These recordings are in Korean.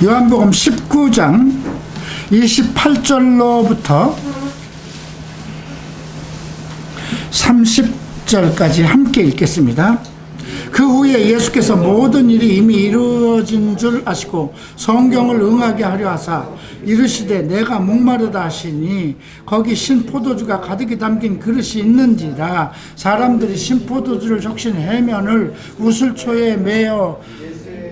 요한복음 19장 28절로부터 30절까지 함께 읽겠습니다. 그 후에 예수께서 모든 일이 이미 이루어진 줄 아시고 성경을 응하게 하려 하사 이르시되 내가 목마르다 하시니 거기 신포도주가 가득히 담긴 그릇이 있는지라. 사람들이 신포도주를 적신 해면을 우슬초에 매어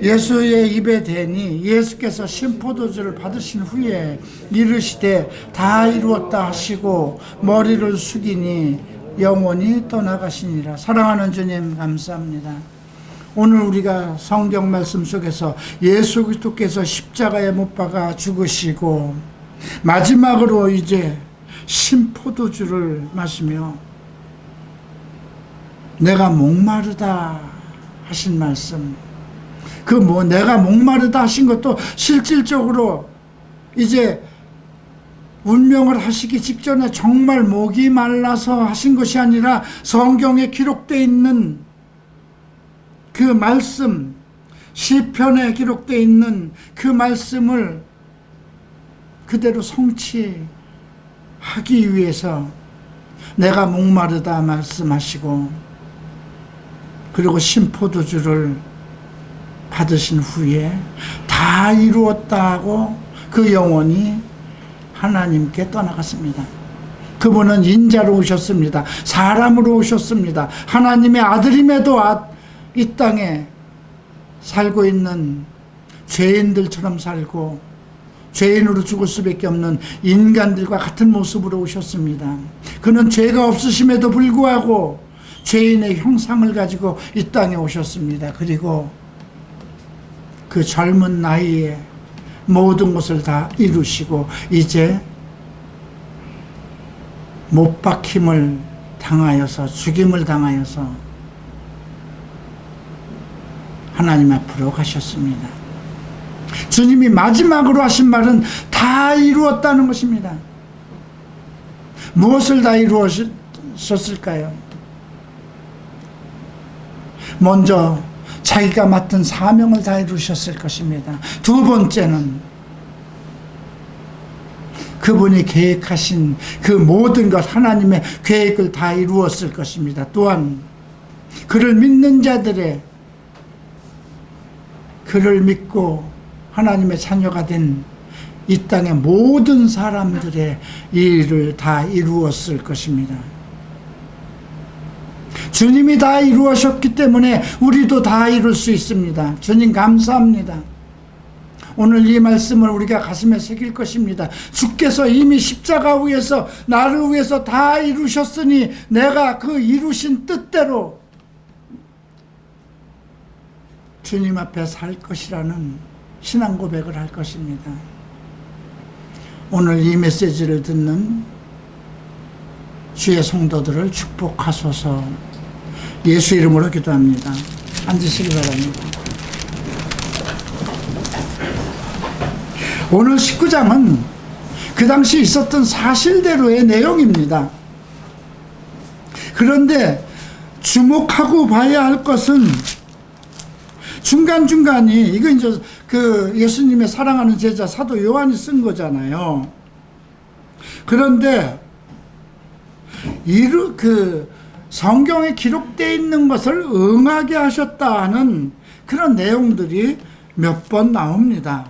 예수의 입에 대니 예수께서 신포도주를 받으신 후에 이르시되 다 이루었다 하시고 머리를 숙이니 영원히 떠나가시니라. 사랑하는 주님, 감사합니다. 오늘 우리가 성경 말씀 속에서 예수 그리스도께서 십자가에 못 박아 죽으시고 마지막으로 이제 신포도주를 마시며 내가 목마르다 하신 말씀, 내가 목마르다 하신 것도 실질적으로 이제 운명을 하시기 직전에 정말 목이 말라서 하신 것이 아니라 성경에 기록되어 있는 그 말씀, 시편에 기록되어 있는 그 말씀을 그대로 성취하기 위해서 내가 목마르다 말씀하시고, 그리고 신포도주를 받으신 후에 다 이루었다고 그 영혼이 하나님께 떠나갔습니다. 그분은 인자로 오셨습니다. 사람으로 오셨습니다. 하나님의 아들임에도 이 땅에 살고 있는 죄인들처럼 살고 죄인으로 죽을 수밖에 없는 인간들과 같은 모습으로 오셨습니다. 그는 죄가 없으심에도 불구하고 죄인의 형상을 가지고 이 땅에 오셨습니다. 그리고 그 젊은 나이에 모든 것을 다 이루시고 이제 못 박힘을 당하여서 죽임을 당하여서 하나님 앞으로 가셨습니다. 주님이 마지막으로 하신 말은 다 이루었다는 것입니다. 무엇을 다 이루었을까요? 먼저 자기가 맡은 사명을 다 이루셨을 것입니다. 두 번째는 그분이 계획하신 그 모든 것, 하나님의 계획을 다 이루었을 것입니다. 또한 그를 믿는 자들의, 그를 믿고 하나님의 자녀가 된 이 땅의 모든 사람들의 일을 다 이루었을 것입니다. 주님이 다 이루셨기 때문에 우리도 다 이룰 수 있습니다. 주님 감사합니다. 오늘 이 말씀을 우리가 가슴에 새길 것입니다. 주께서 이미 십자가 위에서 나를 위해서 다 이루셨으니 내가 그 이루신 뜻대로 주님 앞에 살 것이라는 신앙 고백을 할 것입니다. 오늘 이 메시지를 듣는 주의 성도들을 축복하소서. 예수 이름으로 기도합니다. 앉으시기 바랍니다. 오늘 19장은 그 당시 있었던 사실대로의 내용입니다. 그런데 주목하고 봐야 할 것은 중간중간이, 이거 이제 그 예수님의 사랑하는 제자 사도 요한이 쓴 거잖아요. 그런데 성경에 기록되어 있는 것을 응하게 하셨다는 그런 내용들이 몇 번 나옵니다.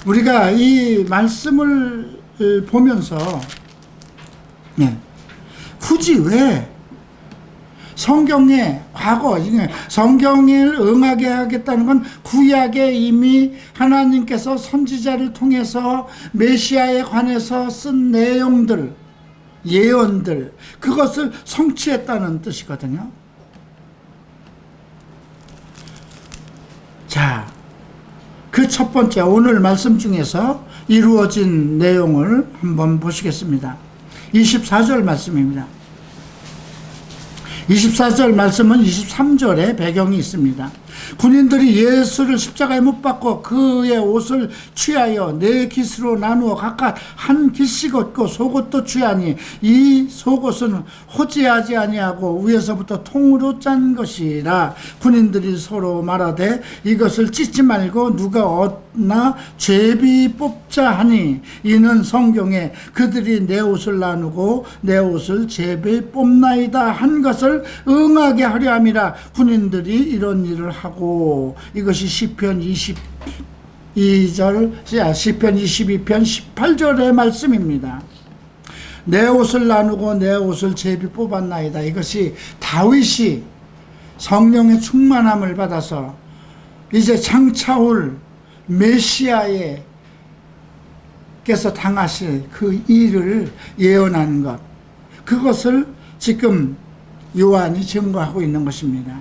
우리가 이 말씀을 보면서 굳이 왜 성경의 과거, 성경을 응하게 하겠다는 건 구약에 이미 하나님께서 선지자를 통해서 메시아에 관해서 쓴 내용들, 예언들, 그것을 성취했다는 뜻이거든요. 자, 그 첫 번째 오늘 말씀 중에서 이루어진 내용을 한번 보시겠습니다. 24절 말씀입니다. 24절 말씀은 23절에 배경이 있습니다. 군인들이 예수를 십자가에 못 박고 그의 옷을 취하여 네 깃으로 나누어 각각 한 깃씩 얻고 속옷도 취하니 이 속옷은 호지하지 아니하고 위에서부터 통으로 짠 것이라. 군인들이 서로 말하되 이것을 찢지 말고 누가 얻나 죄비 뽑자 하니 이는 성경에 그들이 내 옷을 나누고 내 옷을 죄비 뽑나이다 한 것을 응하게 하려 함이라. 군인들이 이런 일을 하고 이것이 시편 22편 18절의 말씀입니다. 내 옷을 나누고 내 옷을 제비 뽑았나이다. 이것이 다윗이 성령의 충만함을 받아서 이제 장차올 메시아의 께서 당하실 그 일을 예언하는 것, 그것을 지금 요한이 증거하고 있는 것입니다.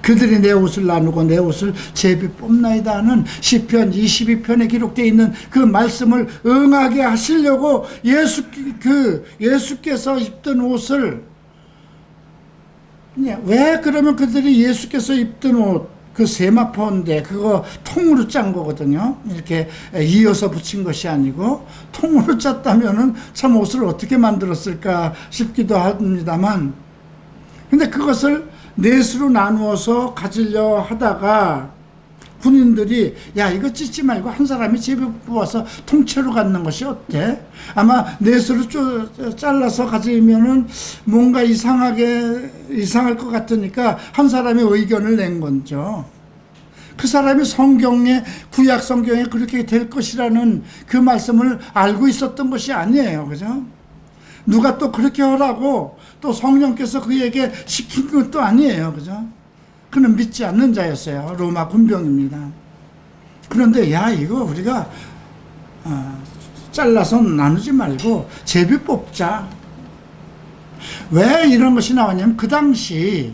그들이 내 옷을 나누고 내 옷을 제비 뽑나이다 하는 시편 22편에 기록되어 있는 그 말씀을 응하게 하시려고 예수께서 입던 옷을, 왜 그러면 그들이 예수께서 입던 옷, 그 세마포인데 그거 통으로 짠 거거든요. 이렇게 이어서 붙인 것이 아니고 통으로 짰다면은 참 옷을 어떻게 만들었을까 싶기도 합니다만, 근데 그것을 넷으로 나누어서 가지려 하다가 군인들이 야 이거 찢지 말고 한 사람이 제비 뽑아서 통째로 갖는 것이 어때? 아마 넷으로 잘라서 가지면은 뭔가 이상할 것 같으니까 한 사람이 의견을 낸 거죠. 그 사람이 구약 성경에 그렇게 될 것이라는 그 말씀을 알고 있었던 것이 아니에요. 그죠? 누가 또 그렇게 하라고 또 성령께서 그에게 시킨 것도 아니에요. 그죠? 그는 믿지 않는 자였어요. 로마 군병입니다. 그런데 이거 우리가 잘라서 나누지 말고 제비 뽑자. 왜 이런 것이 나왔냐면 그 당시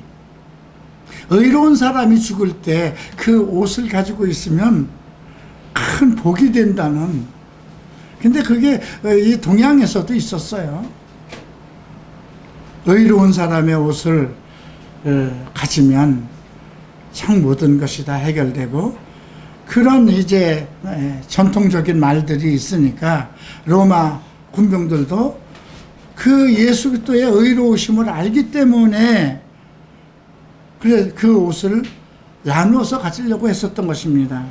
의로운 사람이 죽을 때 그 옷을 가지고 있으면 큰 복이 된다는, 근데 그게 이 동양에서도 있었어요. 의로운 사람의 옷을 가지면 참 모든 것이 다 해결되고, 그런 이제 전통적인 말들이 있으니까 로마 군병들도 그 예수 그리스도의 의로우심을 알기 때문에 그 옷을 나누어서 가지려고 했었던 것입니다.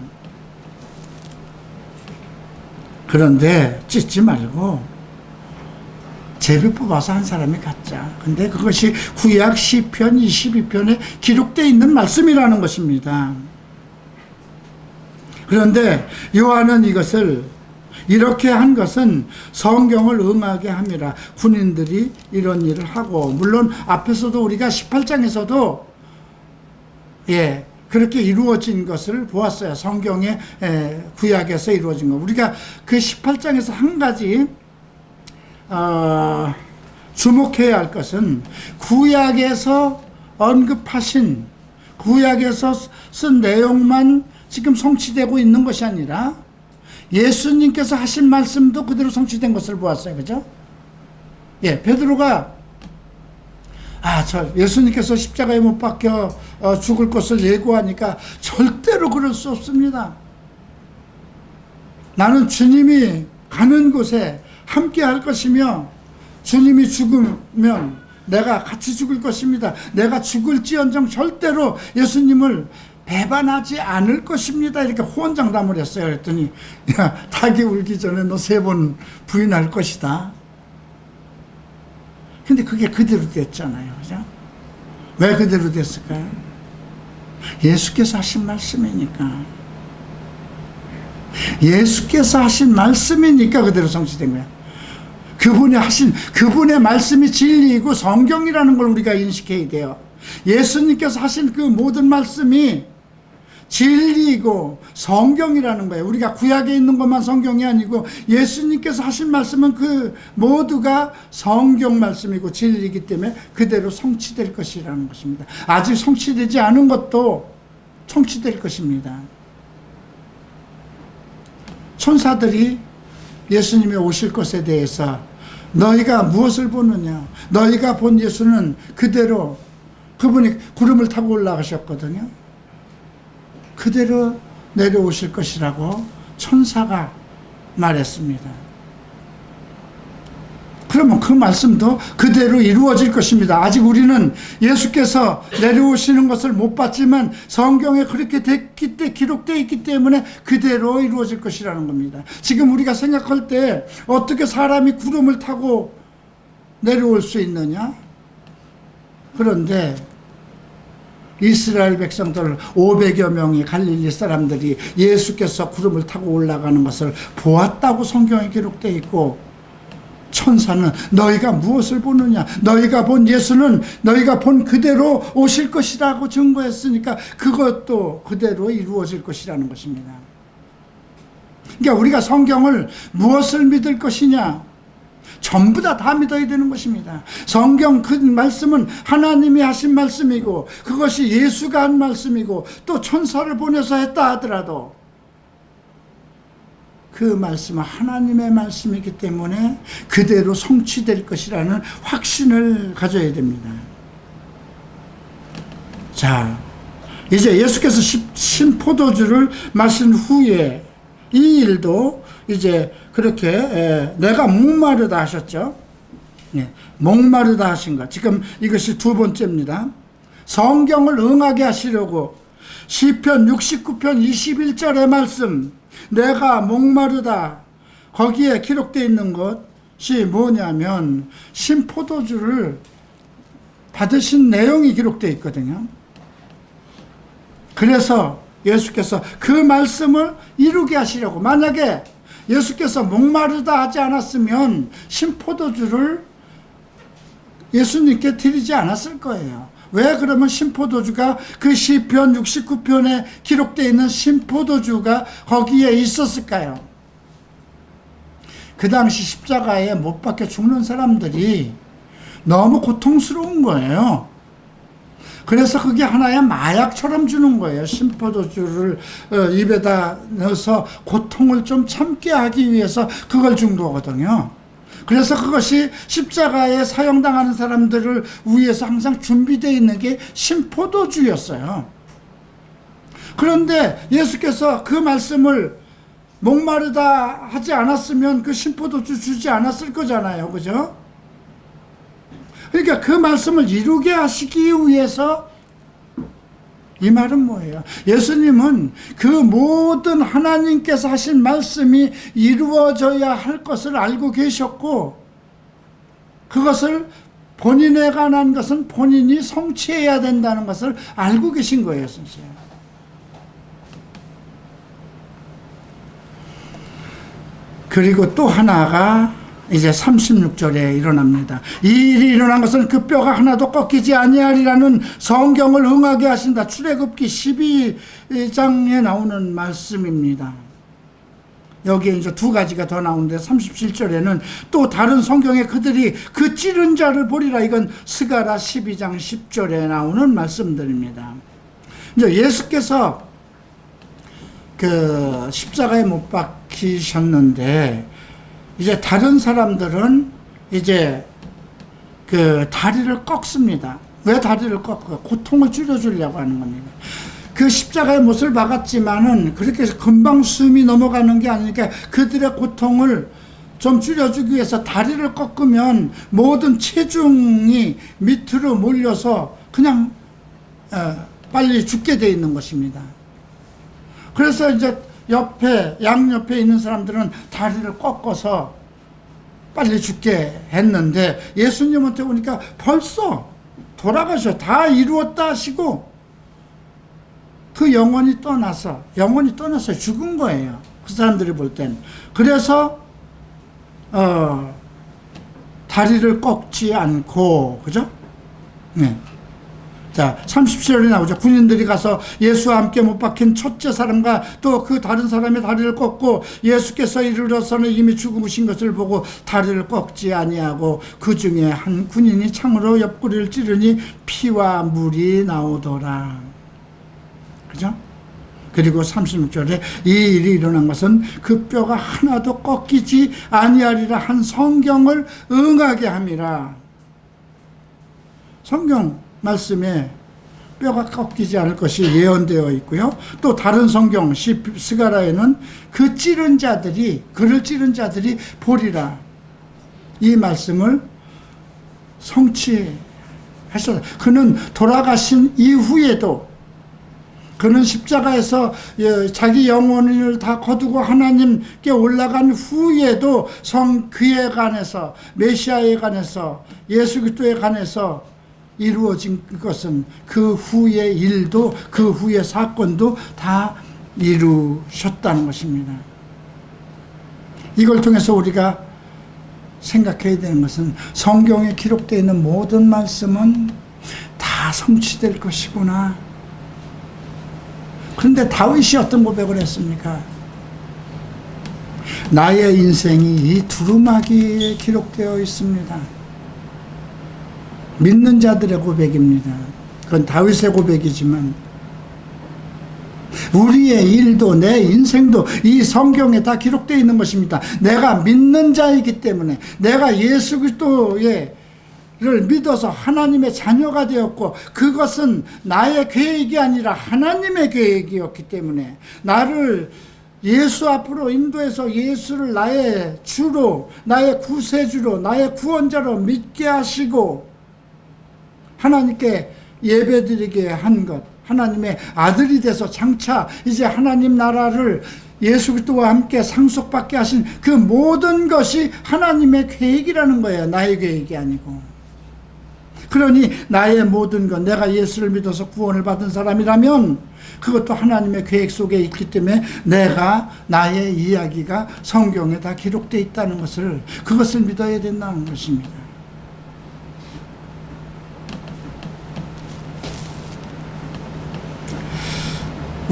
그런데 찢지 말고 제비 뽑아서 한 사람이 갖자. 근데 그것이 구약 시편 22편에 기록되어 있는 말씀이라는 것입니다. 그런데 요한은 이것을 이렇게 한 것은 성경을 응하게 함이라. 군인들이 이런 일을 하고, 물론 앞에서도 우리가 18장에서도 그렇게 이루어진 것을 보았어요. 성경의 구약에서 이루어진 것. 우리가 그 18장에서 한 가지 주목해야 할 것은 구약에서 언급하신, 구약에서 쓴 내용만 지금 성취되고 있는 것이 아니라 예수님께서 하신 말씀도 그대로 성취된 것을 보았어요. 그죠? 베드로가 예수님께서 십자가에 못 박혀 죽을 것을 예고하니까 절대로 그럴 수 없습니다. 나는 주님이 가는 곳에 함께 할 것이며 주님이 죽으면 내가 같이 죽을 것입니다. 내가 죽을지언정 절대로 예수님을 배반하지 않을 것입니다. 이렇게 호언장담을 했어요. 그랬더니 닭이 울기 전에 너 3번 부인할 것이다. 근데 그게 그대로 됐잖아요. 그죠? 왜 그대로 됐을까요? 예수께서 하신 말씀이니까. 예수께서 하신 말씀이니까 그대로 성취된 거야. 그분의 말씀이 진리이고 성경이라는 걸 우리가 인식해야 돼요. 예수님께서 하신 그 모든 말씀이 진리이고 성경이라는 거예요. 우리가 구약에 있는 것만 성경이 아니고 예수님께서 하신 말씀은 그 모두가 성경 말씀이고 진리이기 때문에 그대로 성취될 것이라는 것입니다. 아직 성취되지 않은 것도 성취될 것입니다. 천사들이 예수님이 오실 것에 대해서 너희가 무엇을 보느냐? 너희가 본 예수는 그대로 그분이 구름을 타고 올라가셨거든요. 그대로 내려오실 것이라고 천사가 말했습니다. 그러면 그 말씀도 그대로 이루어질 것입니다. 아직 우리는 예수께서 내려오시는 것을 못 봤지만 성경에 그렇게 기록되어 있기 때문에 그대로 이루어질 것이라는 겁니다. 지금 우리가 생각할 때 어떻게 사람이 구름을 타고 내려올 수 있느냐? 그런데 이스라엘 백성들 500여 명의 갈릴리 사람들이 예수께서 구름을 타고 올라가는 것을 보았다고 성경에 기록되어 있고, 천사는 너희가 무엇을 보느냐? 너희가 본 예수는 너희가 본 그대로 오실 것이라고 증거했으니까 그것도 그대로 이루어질 것이라는 것입니다. 그러니까 우리가 성경을 무엇을 믿을 것이냐? 전부 다 믿어야 되는 것입니다. 성경 그 말씀은 하나님이 하신 말씀이고, 그것이 예수가 한 말씀이고, 또 천사를 보내서 했다 하더라도 그 말씀은 하나님의 말씀이기 때문에 그대로 성취될 것이라는 확신을 가져야 됩니다. 자, 이제 예수께서 신포도주를 마신 후에 이 일도 이제 그렇게 내가 목마르다 하셨죠. 목마르다 하신 것. 지금 이것이 두 번째입니다. 성경을 응하게 하시려고 시편 69편 21절의 말씀, 내가 목마르다, 거기에 기록되어 있는 것이 뭐냐면 신포도주를 받으신 내용이 기록되어 있거든요. 그래서 예수께서 그 말씀을 이루게 하시려고, 만약에 예수께서 목마르다 하지 않았으면 신포도주를 예수님께 드리지 않았을 거예요. 왜 그러면 신포도주가 그 시편 69편에 기록되어 있는 신포도주가 거기에 있었을까요? 그 당시 십자가에 못 박혀 죽는 사람들이 너무 고통스러운 거예요. 그래서 그게 하나의 마약처럼 주는 거예요. 신포도주를 입에다 넣어서 고통을 좀 참게 하기 위해서 그걸 준 거거든요. 그래서 그것이 십자가에 사형당하는 사람들을 위해서 항상 준비되어 있는 게 신포도주였어요. 그런데 예수께서 그 말씀을 목마르다 하지 않았으면 그 신포도주 주지 않았을 거잖아요. 그죠? 그러니까 그 말씀을 이루게 하시기 위해서, 이 말은 뭐예요? 예수님은 그 모든 하나님께서 하신 말씀이 이루어져야 할 것을 알고 계셨고, 그것을 본인에 관한 것은 본인이 성취해야 된다는 것을 알고 계신 거예요, 선생님. 그리고 또 하나가 이제 36절에 일어납니다. 이 일이 일어난 것은 그 뼈가 하나도 꺾이지 아니하리라는 성경을 응하게 하신다. 출애굽기 12장에 나오는 말씀입니다. 여기에 이제 두 가지가 더 나오는데 37절에는 또 다른 성경에 그들이 그 찌른 자를 보리라. 이건 스가랴 12장 10절에 나오는 말씀들입니다. 이제 예수께서 그 십자가에 못 박히셨는데, 이제 다른 사람들은 이제 그 다리를 꺾습니다. 왜 다리를 꺾어요? 고통을 줄여주려고 하는 겁니다. 그 십자가의 못을 박았지만은 그렇게 금방 숨이 넘어가는 게 아니니까 그들의 고통을 좀 줄여주기 위해서 다리를 꺾으면 모든 체중이 밑으로 몰려서 그냥 빨리 죽게 돼 있는 것입니다. 그래서 이제 양옆에 있는 사람들은 다리를 꺾어서 빨리 죽게 했는데, 예수님한테 오니까 벌써 돌아가셔. 다 이루었다 하시고, 그 영혼이 떠나서 죽은 거예요. 그 사람들이 볼 땐. 그래서, 다리를 꺾지 않고, 그죠? 네. 자, 37절에 나오죠. 군인들이 가서 예수와 함께 못 박힌 첫째 사람과 또 그 다른 사람의 다리를 꺾고, 예수께서 이르러서는 이미 죽으신 것을 보고 다리를 꺾지 아니하고, 그 중에 한 군인이 창으로 옆구리를 찌르니 피와 물이 나오더라. 그죠? 그리고 36절에 이 일이 일어난 것은 그 뼈가 하나도 꺾이지 아니하리라 한 성경을 응하게 함이라. 성경 말씀에 뼈가 꺾이지 않을 것이 예언되어 있고요. 또 다른 성경 스가랴에는 그 찌른 자들이, 그를 찌른 자들이 보리라, 이 말씀을 성취하셨다. 그는 돌아가신 이후에도, 그는 십자가에서 자기 영혼을 다 거두고 하나님께 올라간 후에도 그에 관해서, 메시아에 관해서, 예수 그리스도에 관해서 이루어진 것은 그 후의 일도, 그 후의 사건도 다 이루셨다는 것입니다. 이걸 통해서 우리가 생각해야 되는 것은 성경에 기록되어 있는 모든 말씀은 다 성취될 것이구나. 그런데 다윗이 어떤 고백을 했습니까? 나의 인생이 이 두루마기에 기록되어 있습니다. 믿는 자들의 고백입니다. 그건 다윗의 고백이지만 우리의 일도, 내 인생도 이 성경에 다 기록되어 있는 것입니다. 내가 믿는 자이기 때문에, 내가 예수 그리스도를 믿어서 하나님의 자녀가 되었고, 그것은 나의 계획이 아니라 하나님의 계획이었기 때문에 나를 예수 앞으로 인도해서 예수를 나의 주로, 나의 구세주로, 나의 구원자로 믿게 하시고 하나님께 예배드리게 한 것, 하나님의 아들이 돼서 장차 이제 하나님 나라를 예수 그리스도와 함께 상속받게 하신 그 모든 것이 하나님의 계획이라는 거예요. 나의 계획이 아니고. 그러니 나의 모든 것, 내가 예수를 믿어서 구원을 받은 사람이라면 그것도 하나님의 계획 속에 있기 때문에 나의 이야기가 성경에 다 기록되어 있다는 것을, 그것을 믿어야 된다는 것입니다.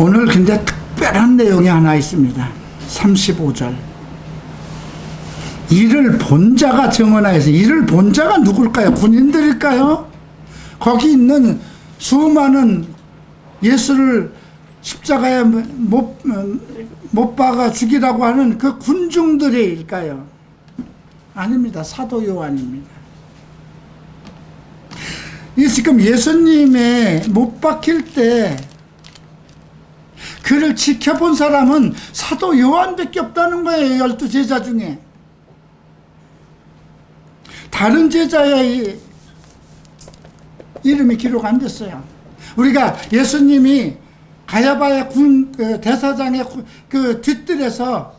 오늘 근데 특별한 내용이 하나 있습니다. 35절. 이를 본 자가 증언하여서, 이를 본 자가 누굴까요? 군인들일까요? 거기 있는 수많은 예수를 십자가에 못 박아 죽이라고 하는 그 군중들일까요? 아닙니다. 사도 요한입니다. 이 지금 예수님의 못 박힐 때 그를 지켜본 사람은 사도 요한밖에 없다는 거예요. 12제자 중에. 다른 제자의 이름이 기록 안 됐어요. 우리가 예수님이 가야바의 대사장의 그 뒷뜰에서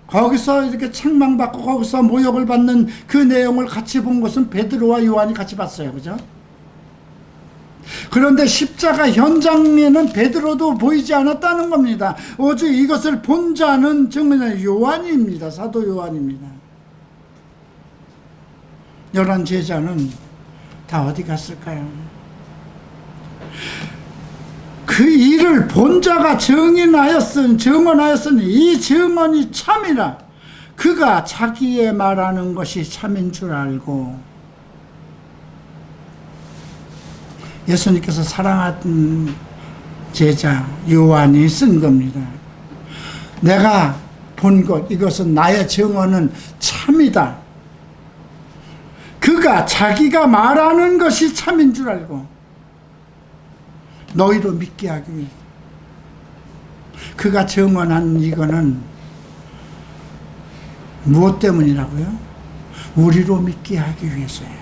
거기서 이렇게 책망받고 거기서 모욕을 받는 그 내용을 같이 본 것은 베드로와 요한이 같이 봤어요. 그죠? 그런데 십자가 현장에는 베드로도 보이지 않았다는 겁니다. 오직 이것을 본 자는 정말 요한입니다. 사도 요한입니다. 11 제자는 다 어디 갔을까요? 그 일을 본 자가 증언하였으니 이 증언이 참이라. 그가 자기의 말하는 것이 참인 줄 알고, 예수님께서 사랑하던 제자 요한이 쓴 겁니다. 내가 본 것, 이것은 나의 증언은 참이다. 그가 자기가 말하는 것이 참인 줄 알고 너희로 믿게 하기 위해. 그가 증언한 이거는 무엇 때문이라고요? 우리로 믿게 하기 위해서예요.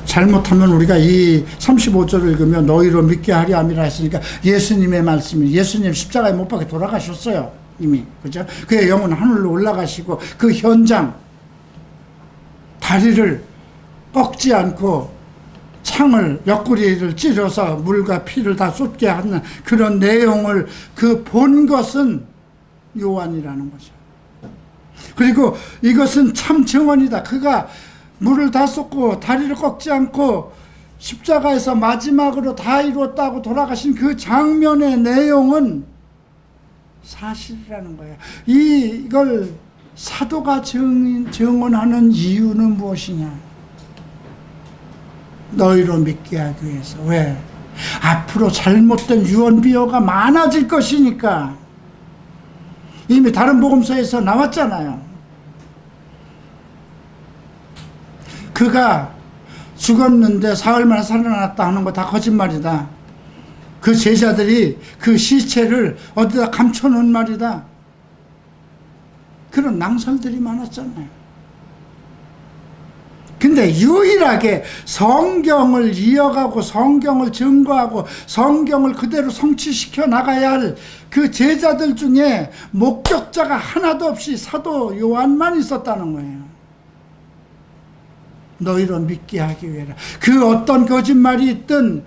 잘못하면 우리가 이 35절을 읽으면 너희로 믿게 하려 함이라 했으니까 예수님의 말씀이, 예수님 십자가에 못 박혀 돌아가셨어요. 이미. 그죠? 그의 영은 하늘로 올라가시고 그 현장, 다리를 꺾지 않고 창을, 옆구리를 찔러서 물과 피를 다 쏟게 하는 그런 내용을 그 본 것은 요한이라는 거죠. 그리고 이것은 참 증언이다. 그가 물을 다 쏟고 다리를 꺾지 않고 십자가에서 마지막으로 다 이루었다고 돌아가신 그 장면의 내용은 사실이라는 거예요. 이걸 사도가 증언하는 이유는 무엇이냐? 너희로 믿게 하기 위해서. 왜? 앞으로 잘못된 유언비어가 많아질 것이니까. 이미 다른 복음서에서 나왔잖아요. 그가 죽었는데 사흘 만에 살아났다 하는 거 다 거짓말이다. 그 제자들이 그 시체를 어디다 감춰놓은 말이다. 그런 낭설들이 많았잖아요. 근데 유일하게 성경을 이어가고 성경을 증거하고 성경을 그대로 성취시켜 나가야 할 그 제자들 중에 목격자가 하나도 없이 사도 요한만 있었다는 거예요. 너희로 믿게 하기 위해라. 그 어떤 거짓말이 있든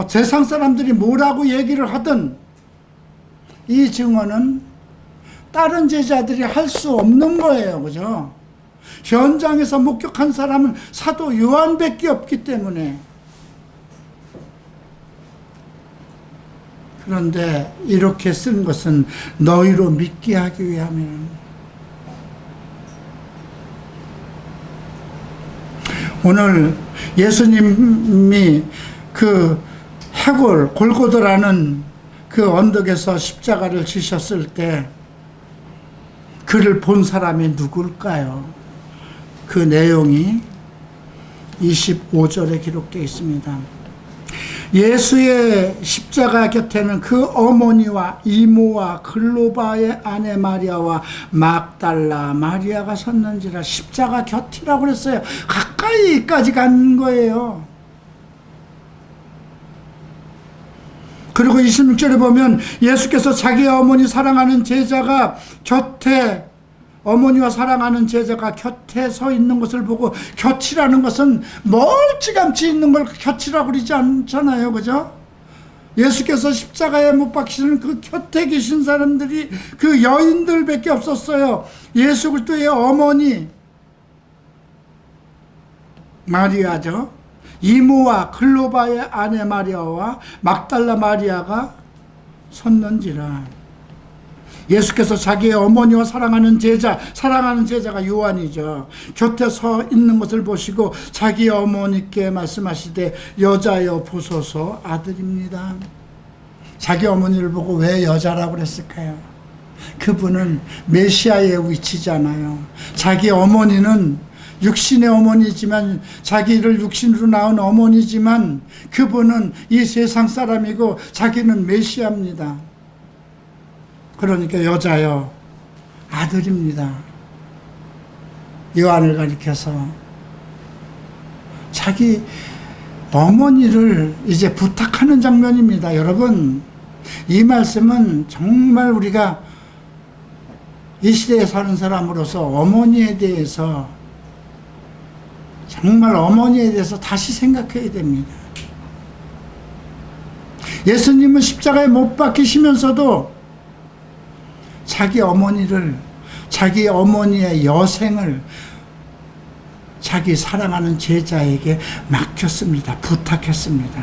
세상 사람들이 뭐라고 얘기를 하든 이 증언은 다른 제자들이 할 수 없는 거예요. 그죠? 현장에서 목격한 사람은 사도 요한밖에 없기 때문에. 그런데 이렇게 쓴 것은 너희로 믿게 하기 위함이라는. 오늘 예수님이 그 해골 골고다라는 그 언덕에서 십자가를 지셨을 때 그를 본 사람이 누굴까요? 그 내용이 25절에 기록되어 있습니다. 예수의 십자가 곁에는 그 어머니와 이모와 글로바의 아내 마리아와 막달라 마리아가 섰는지라. 십자가 곁이라고 그랬어요. 가까이까지 간 거예요. 그리고 26절에 보면 예수께서 자기의 어머니 사랑하는 제자가 곁에, 어머니와 사랑하는 제자가 곁에 서 있는 것을 보고, 곁이라는 것은 멀찌감치 있는 걸 곁이라고 그러지 않잖아요. 그죠? 예수께서 십자가에 못 박히시는 그 곁에 계신 사람들이 그 여인들밖에 없었어요. 예수 그리스도의 어머니 마리아죠. 이모와 글로바의 아내 마리아와 막달라 마리아가 섰는지라. 예수께서 자기의 어머니와 사랑하는 제자가 요한이죠. 곁에 서 있는 것을 보시고 자기 어머니께 말씀하시되 여자여 보소서 아들입니다. 자기 어머니를 보고 왜 여자라고 그랬을까요? 그분은 메시아의 위치잖아요. 자기 어머니는 육신의 어머니지만, 자기를 육신으로 낳은 어머니지만 그분은 이 세상 사람이고 자기는 메시아입니다. 그러니까 여자여 아들입니다. 요한을 가리켜서 자기 어머니를 이제 부탁하는 장면입니다. 여러분, 이 말씀은 정말 우리가 이 시대에 사는 사람으로서 어머니에 대해서, 정말 어머니에 대해서 다시 생각해야 됩니다. 예수님은 십자가에 못 박히시면서도 자기 어머니를, 자기 어머니의 여생을 자기 사랑하는 제자에게 맡겼습니다. 부탁했습니다.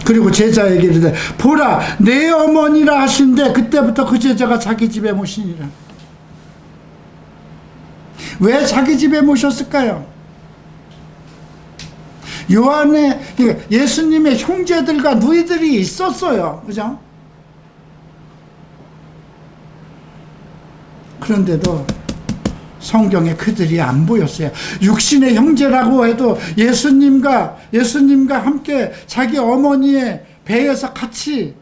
그리고 제자에게 이르되 보라 내 어머니라 하신데, 그때부터 그 제자가 자기 집에 모시니라. 왜 자기 집에 모셨을까요? 요한의, 예수님의 형제들과 누이들이 있었어요. 그죠? 그런데도 성경에 그들이 안 보였어요. 육신의 형제라고 해도 예수님과 함께 자기 어머니의 배에서 같이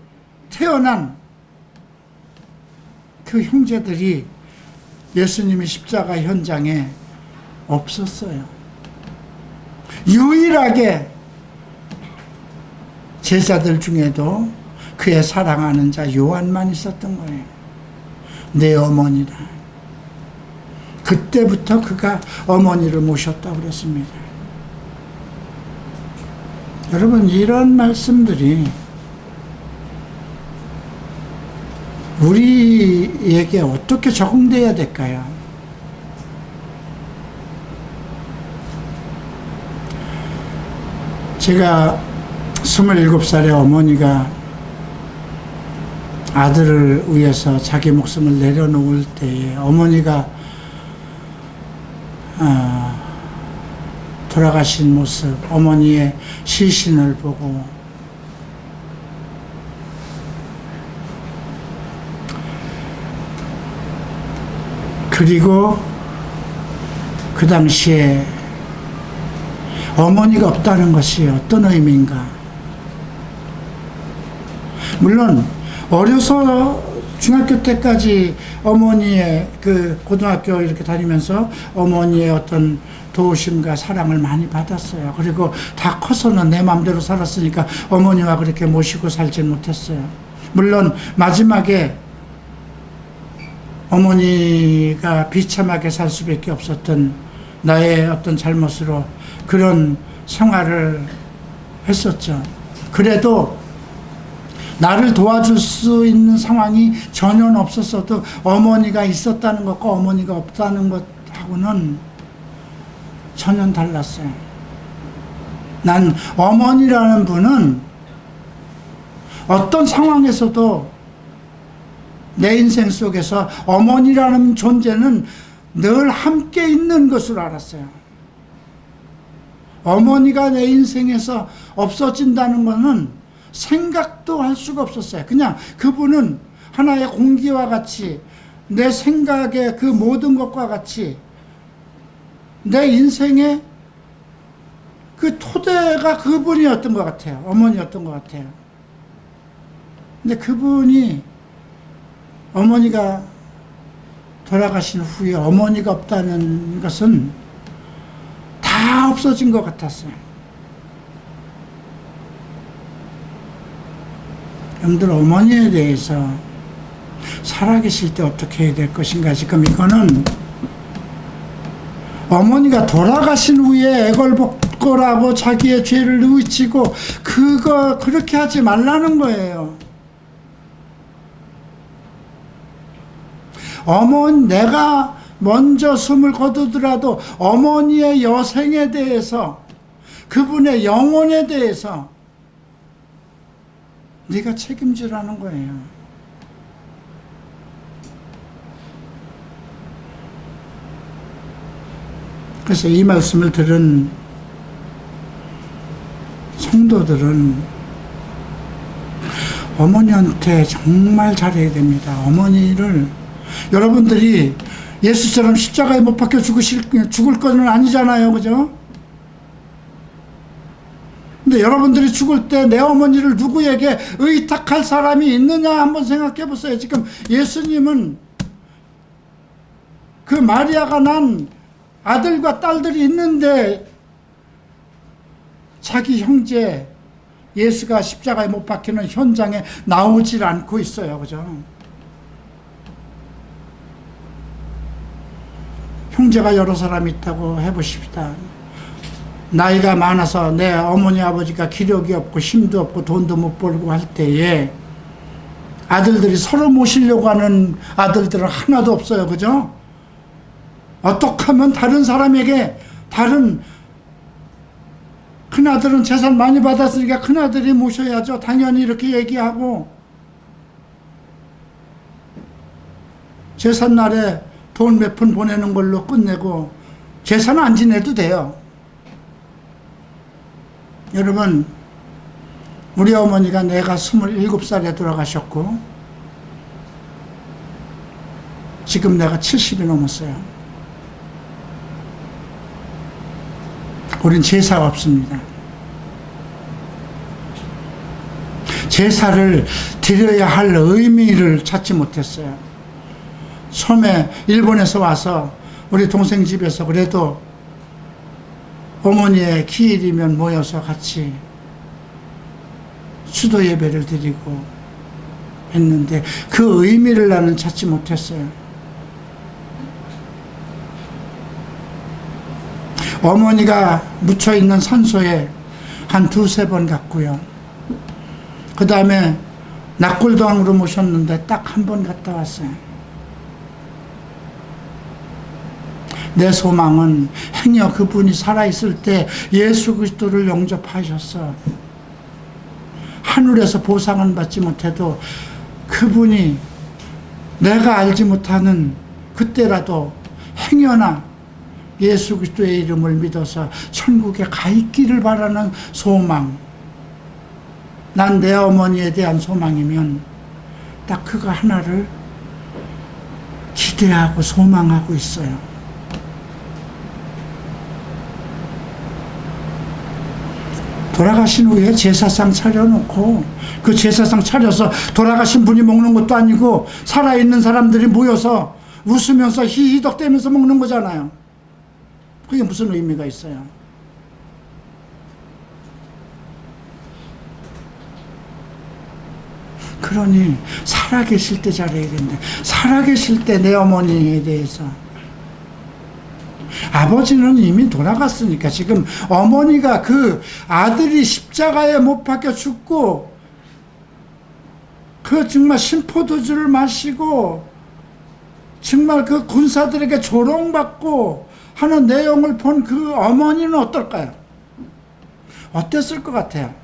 태어난 그 형제들이 예수님의 십자가 현장에 없었어요. 유일하게 제자들 중에도 그의 사랑하는 자 요한만 있었던 거예요. 내 어머니다. 그때부터 그가 어머니를 모셨다고 그랬습니다. 여러분, 이런 말씀들이 우리에게 어떻게 적용돼야 될까요? 제가 27살의 어머니가 아들을 위해서 자기 목숨을 내려놓을 때에 어머니가 돌아가신 모습, 어머니의 시신을 보고 그리고 그 당시에 어머니가 없다는 것이 어떤 의미인가? 물론 어려서 중학교 때까지 어머니의 그 고등학교 이렇게 다니면서 어머니의 어떤 도우심과 사랑을 많이 받았어요. 그리고 다 커서는 내 마음대로 살았으니까 어머니와 그렇게 모시고 살지 못했어요. 물론 마지막에 어머니가 비참하게 살 수밖에 없었던 나의 어떤 잘못으로 그런 생활을 했었죠. 그래도 나를 도와줄 수 있는 상황이 전혀 없었어도 어머니가 있었다는 것과 어머니가 없다는 것하고는 전혀 달랐어요. 난 어머니라는 분은 어떤 상황에서도 내 인생 속에서 어머니라는 존재는 늘 함께 있는 것으로 알았어요. 어머니가 내 인생에서 없어진다는 것은 생각도 할 수가 없었어요. 그냥 그분은 하나의 공기와 같이 내 생각의 그 모든 것과 같이 내 인생의 그 토대가 그분이었던 것 같아요. 어머니였던 것 같아요. 근데 그분이 어머니가 돌아가신 후에 어머니가 없다는 것은 다 없어진 것 같았어요. 여러분들 어머니에 대해서 살아계실 때 어떻게 해야 될 것인가. 지금 이거는 어머니가 돌아가신 후에 애걸복걸하고 자기의 죄를 뉘우치고 그렇게 하지 말라는 거예요. 내가 먼저 숨을 거두더라도 어머니의 여생에 대해서 그분의 영혼에 대해서 네가 책임지라는 거예요. 그래서 이 말씀을 들은 성도들은 어머니한테 정말 잘해야 됩니다. 어머니를 여러분들이 예수처럼 십자가에 못 박혀 죽을 건 아니잖아요. 그죠? 근데 여러분들이 죽을 때 내 어머니를 누구에게 의탁할 사람이 있느냐 한번 생각해 보세요. 지금 예수님은 그 마리아가 난 아들과 딸들이 있는데 자기 형제 예수가 십자가에 못 박히는 현장에 나오질 않고 있어요. 그죠? 형제가 여러 사람 있다고 해보십시다. 나이가 많아서 내 어머니 아버지가 기력이 없고 힘도 없고 돈도 못 벌고 할 때에 아들들이 서로 모시려고 하는 아들들은 하나도 없어요. 그죠? 어떻게 하면 다른 사람에게 큰아들은 재산 많이 받았으니까 큰아들이 모셔야죠. 당연히 이렇게 얘기하고 제삿날에 돈 몇 푼 보내는 걸로 끝내고 제사는 안 지내도 돼요. 여러분, 우리 어머니가 내가 27살에 돌아가셨고 지금 내가 70이 넘었어요. 우린 제사가 없습니다. 제사를 드려야 할 의미를 찾지 못했어요. 처음에 일본에서 와서 우리 동생 집에서 그래도 어머니의 기일이면 모여서 같이 수도 예배를 드리고 했는데 그 의미를 나는 찾지 못했어요. 어머니가 묻혀있는 산소에 한 두세 번 갔고요. 그 다음에 낙골당으로 모셨는데 딱 한 번 갔다 왔어요. 내 소망은 행여 그분이 살아있을 때 예수 그리스도를 영접하셔서 하늘에서 보상은 받지 못해도 그분이 내가 알지 못하는 그때라도 행여나 예수 그리스도의 이름을 믿어서 천국에 가 있기를 바라는 소망. 난 내 어머니에 대한 소망이면 딱 그거 하나를 기대하고 소망하고 있어요. 돌아가신 후에 제사상 차려놓고 그 제사상 차려서 돌아가신 분이 먹는 것도 아니고 살아있는 사람들이 모여서 웃으면서 히히덕대면서 먹는 거잖아요. 그게 무슨 의미가 있어요? 그러니 살아계실 때 잘해야겠네. 살아계실 때 내 어머니에 대해서. 아버지는 이미 돌아갔으니까 지금 어머니가 그 아들이 십자가에 못 박혀 죽고 그 정말 심포도주를 마시고 정말 그 군사들에게 조롱받고 하는 내용을 본 그 어머니는 어떨까요? 어땠을 것 같아요?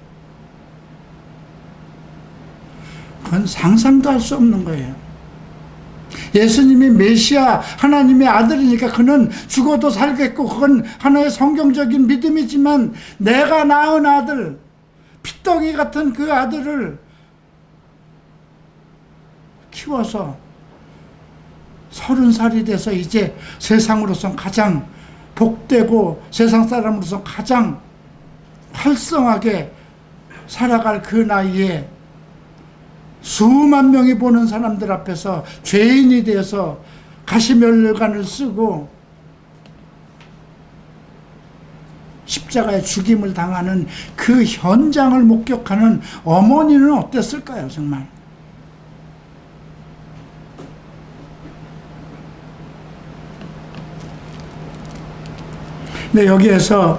그건 상상도 할 수 없는 거예요. 예수님이 메시아 하나님의 아들이니까 그는 죽어도 살겠고 그건 하나의 성경적인 믿음이지만 내가 낳은 아들, 피덩이 같은 그 아들을 키워서 30살이 돼서 이제 세상으로선 가장 복되고 세상 사람으로서 가장 활성하게 살아갈 그 나이에 수만 명이 보는 사람들 앞에서 죄인이 되어서 가시면류관을 쓰고 십자가의 죽임을 당하는 그 현장을 목격하는 어머니는 어땠을까요, 정말? 네, 여기에서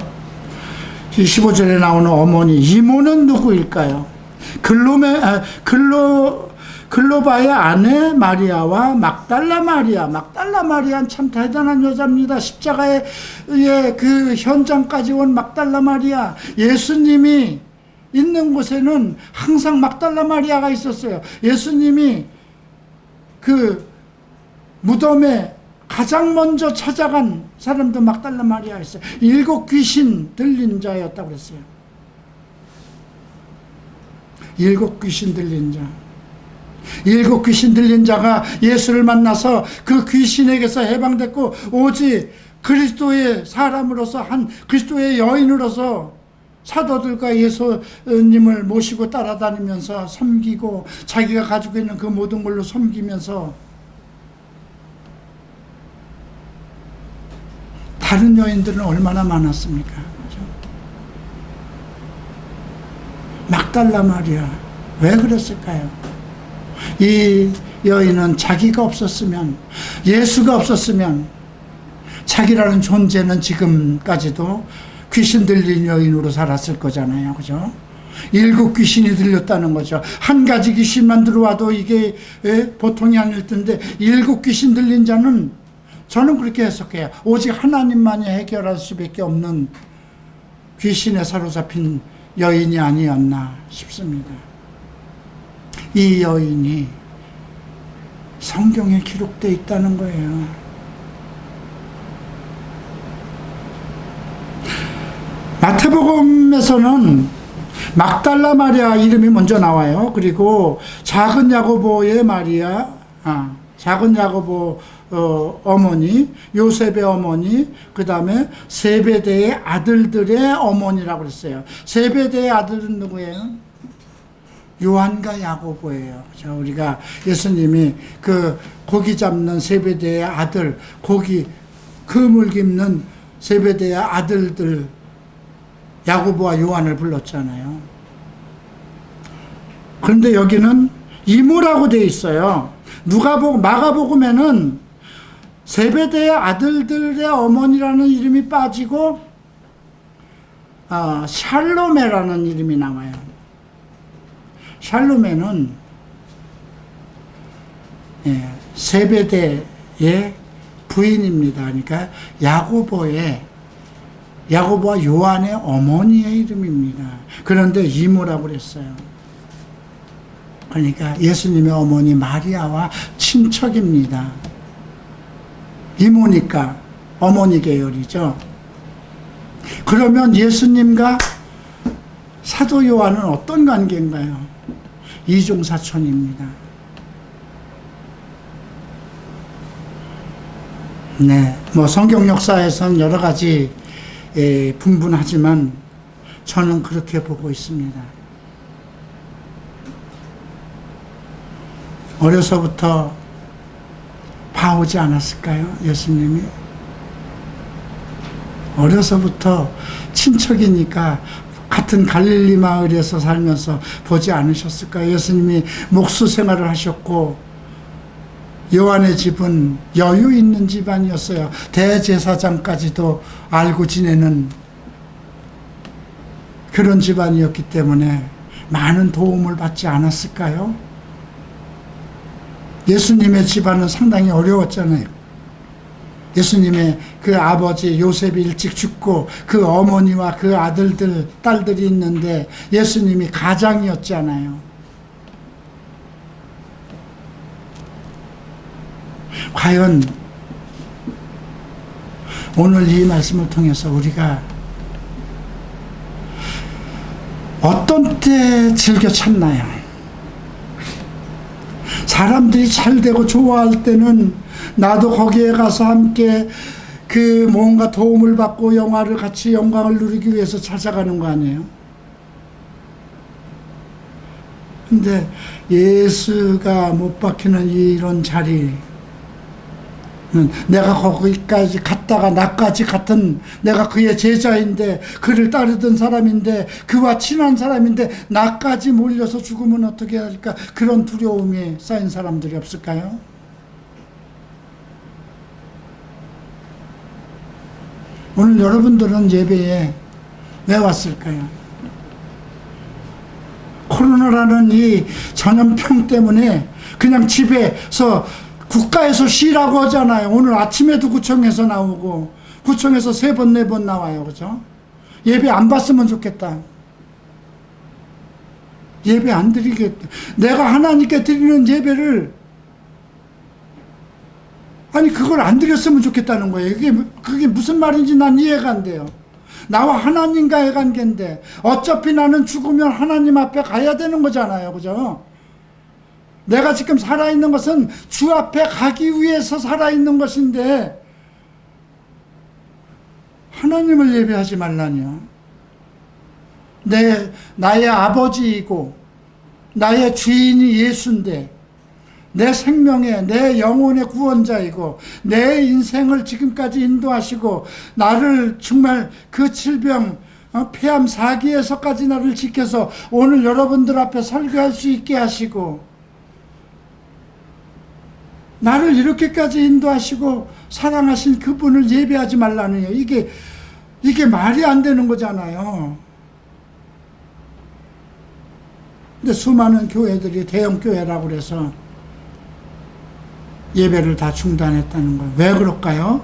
15절에 나오는 어머니, 이모는 누구일까요? 글로바의 아내 마리아와 막달라 마리아는 참 대단한 여자입니다. 십자가의 그 현장까지 온 막달라 마리아. 예수님이 있는 곳에는 항상 막달라 마리아가 있었어요. 예수님이 그 무덤에 가장 먼저 찾아간 사람도 막달라 마리아였어요. 7 귀신 들린 자였다고 그랬어요. 7 귀신 들린 자. 7 귀신 들린 자가 예수를 만나서 그 귀신에게서 해방됐고 오직 그리스도의 사람으로서 한 그리스도의 여인으로서 사도들과 예수님을 모시고 따라다니면서 섬기고 자기가 가지고 있는 그 모든 걸로 섬기면서 다른 여인들은 얼마나 많았습니까? 그렇죠? 막달라 마리아 왜 그랬을까요? 이 여인은 자기가 없었으면, 예수가 없었으면 자기라는 존재는 지금까지도 귀신 들린 여인으로 살았을 거잖아요. 그죠? 7 귀신이 들렸다는 거죠. 한 가지 귀신만 들어와도 이게 보통이 아닐 텐데 7 귀신 들린 자는 저는 그렇게 해석해요. 오직 하나님만이 해결할 수밖에 없는 귀신에 사로잡힌 여인이 아니었나 싶습니다. 이 여인이 성경에 기록되어 있다는 거예요. 마태복음에서는 막달라 마리아 이름이 먼저 나와요. 그리고 작은 야고보의 마리아, 작은 야고보 어머니, 요셉의 어머니, 그 다음에 세베대의 아들들의 어머니라고 그랬어요. 세베대의 아들은 누구예요? 요한과 야고보예요. 그렇죠? 우리가 예수님이 그 고기 잡는 세베대의 아들, 고기 그물 깁는 세베대의 아들들 야고보와 요한을 불렀잖아요. 그런데 여기는 이모라고 돼 있어요. 마가복음에는 세베대의 아들들의 어머니라는 이름이 빠지고 샬로메라는 이름이 나와요. 샬로메는 세베대의 부인입니다. 그러니까 야고보와 요한의 어머니의 이름입니다. 그런데 이모라고 그랬어요. 그러니까 예수님의 어머니 마리아와 친척입니다. 이모니까 어머니 계열이죠. 그러면 예수님과 사도 요한은 어떤 관계인가요? 이종사촌입니다. 네, 성경 역사에서는 여러 가지 분분하지만 저는 그렇게 보고 있습니다. 어려서부터 봐오지 않았을까요? 예수님이? 어려서부터 친척이니까 같은 갈릴리 마을에서 살면서 보지 않으셨을까요? 예수님이 목수 생활을 하셨고 요한의 집은 여유 있는 집안이었어요. 대제사장까지도 알고 지내는 그런 집안이었기 때문에 많은 도움을 받지 않았을까요? 예수님의 집안은 상당히 어려웠잖아요. 예수님의 그 아버지 요셉이 일찍 죽고 그 어머니와 그 아들들, 딸들이 있는데 예수님이 가장이었잖아요. 과연 오늘 이 말씀을 통해서 우리가 어떤 때 즐겨 찾나요? 사람들이 잘 되고 좋아할 때는 나도 거기에 가서 함께 그 뭔가 도움을 받고 영화를 같이 영광을 누리기 위해서 찾아가는 거 아니에요? 근데 예수가 못 박히는 이런 자리, 내가 거기까지 갔다가 나까지 같은, 내가 그의 제자인데 그를 따르던 사람인데 그와 친한 사람인데 나까지 몰려서 죽으면 어떻게 할까? 그런 두려움이 쌓인 사람들이 없을까요? 오늘 여러분들은 예배에 왜 왔을까요? 코로나라는 이 전염병 때문에 그냥 집에서 국가에서 쉬라고 하잖아요. 오늘 아침에도 구청에서 나오고 구청에서 3번 4번 나와요. 그죠? 예배 안 받으면 좋겠다. 예배 안 드리겠다. 내가 하나님께 드리는 예배를 아니 그걸 안 드렸으면 좋겠다는 거예요. 그게 무슨 말인지 난 이해가 안 돼요. 나와 하나님과의 관계인데 어차피 나는 죽으면 하나님 앞에 가야 되는 거잖아요. 그죠? 내가 지금 살아있는 것은 주 앞에 가기 위해서 살아있는 것인데 하나님을 예배하지 말라니요. 나의 아버지이고 나의 주인이 예수인데 내 생명의, 내 영혼의 구원자이고 내 인생을 지금까지 인도하시고 나를 정말 그 질병, 폐암 4기에서까지 나를 지켜서 오늘 여러분들 앞에 설교할 수 있게 하시고 나를 이렇게까지 인도하시고 사랑하신 그분을 예배하지 말라는 이게 말이 안 되는 거잖아요. 근데 수많은 교회들이 대형 교회라고 그래서 예배를 다 중단했다는 거예요. 왜 그럴까요?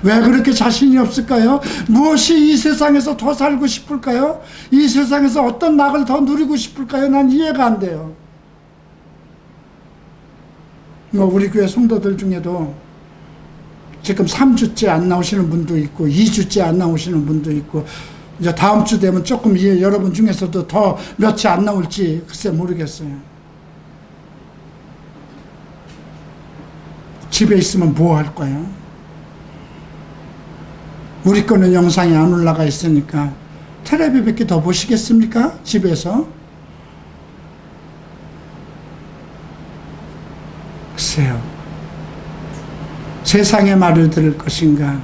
왜 그렇게 자신이 없을까요? 무엇이 이 세상에서 더 살고 싶을까요? 이 세상에서 어떤 낙을 더 누리고 싶을까요? 난 이해가 안 돼요. 우리 교회 성도들 중에도 지금 3주째 안 나오시는 분도 있고 2주째 안 나오시는 분도 있고 이제 다음 주 되면 조금 여러분 중에서도 더 며칠 안 나올지 글쎄 모르겠어요. 집에 있으면 뭐 할 거예요? 우리 거는 영상이 안 올라가 있으니까 텔레비 몇 개 더 보시겠습니까? 집에서? 글쎄요. 세상의 말을 들을 것인가?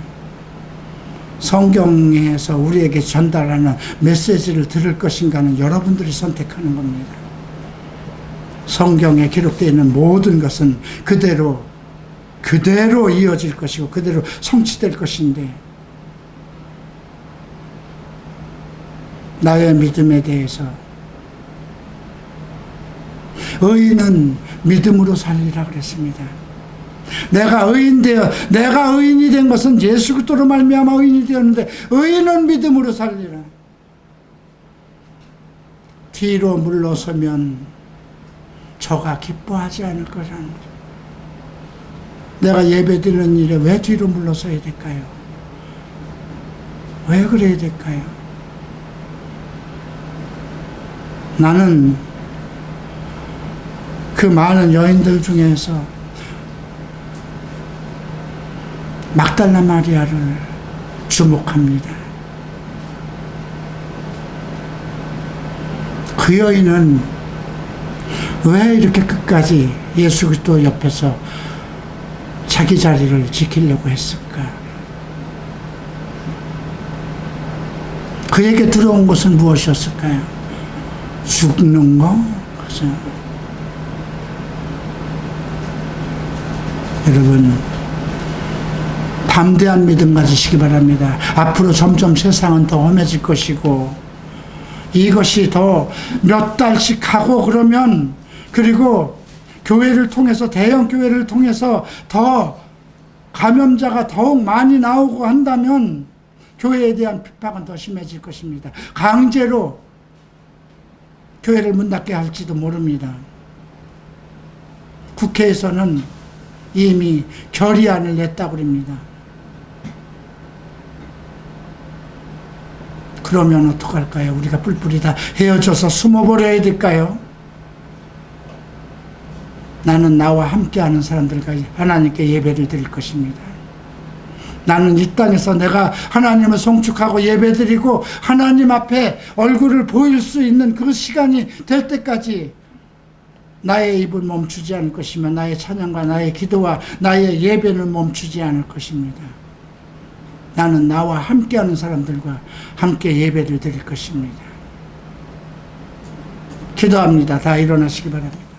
성경에서 우리에게 전달하는 메시지를 들을 것인가는 여러분들이 선택하는 겁니다. 성경에 기록되어 있는 모든 것은 그대로 이어질 것이고 그대로 성취될 것인데 나의 믿음에 대해서 의인은 믿음으로 살리라 그랬습니다. 내가 의인이 된 것은 예수 그리스도로 말미암아 의인이 되었는데 의인은 믿음으로 살리라. 뒤로 물러서면 저가 기뻐하지 않을 거라는 거죠. 내가 예배드리는 일에 왜 뒤로 물러서야 될까요? 왜 그래야 될까요? 나는 그 많은 여인들 중에서 막달라 마리아를 주목합니다. 그 여인은 왜 이렇게 끝까지 예수 그리스도 옆에서 자기 자리를 지키려고 했을까? 그에게 들어온 것은 무엇이었을까요? 죽는 거? 그죠? 여러분, 담대한 믿음 가지시기 바랍니다. 앞으로 점점 세상은 더 험해질 것이고, 이것이 더 몇 달씩 하고 그러면, 그리고 교회를 통해서, 대형 교회를 통해서 더 감염자가 더욱 많이 나오고 한다면 교회에 대한 핍박은 더 심해질 것입니다. 강제로 교회를 문 닫게 할지도 모릅니다. 국회에서는 이미 결의안을 냈다고 합니다. 그러면 어떡할까요? 우리가 뿔뿔이 다 헤어져서 숨어버려야 될까요? 나는 나와 함께하는 사람들과 하나님께 예배를 드릴 것입니다. 나는 이 땅에서 내가 하나님을 송축하고 예배드리고 하나님 앞에 얼굴을 보일 수 있는 그 시간이 될 때까지 나의 입은 멈추지 않을 것이며 나의 찬양과 나의 기도와 나의 예배는 멈추지 않을 것입니다. 나는 나와 함께하는 사람들과 함께 예배를 드릴 것입니다. 기도합니다. 다 일어나시기 바랍니다.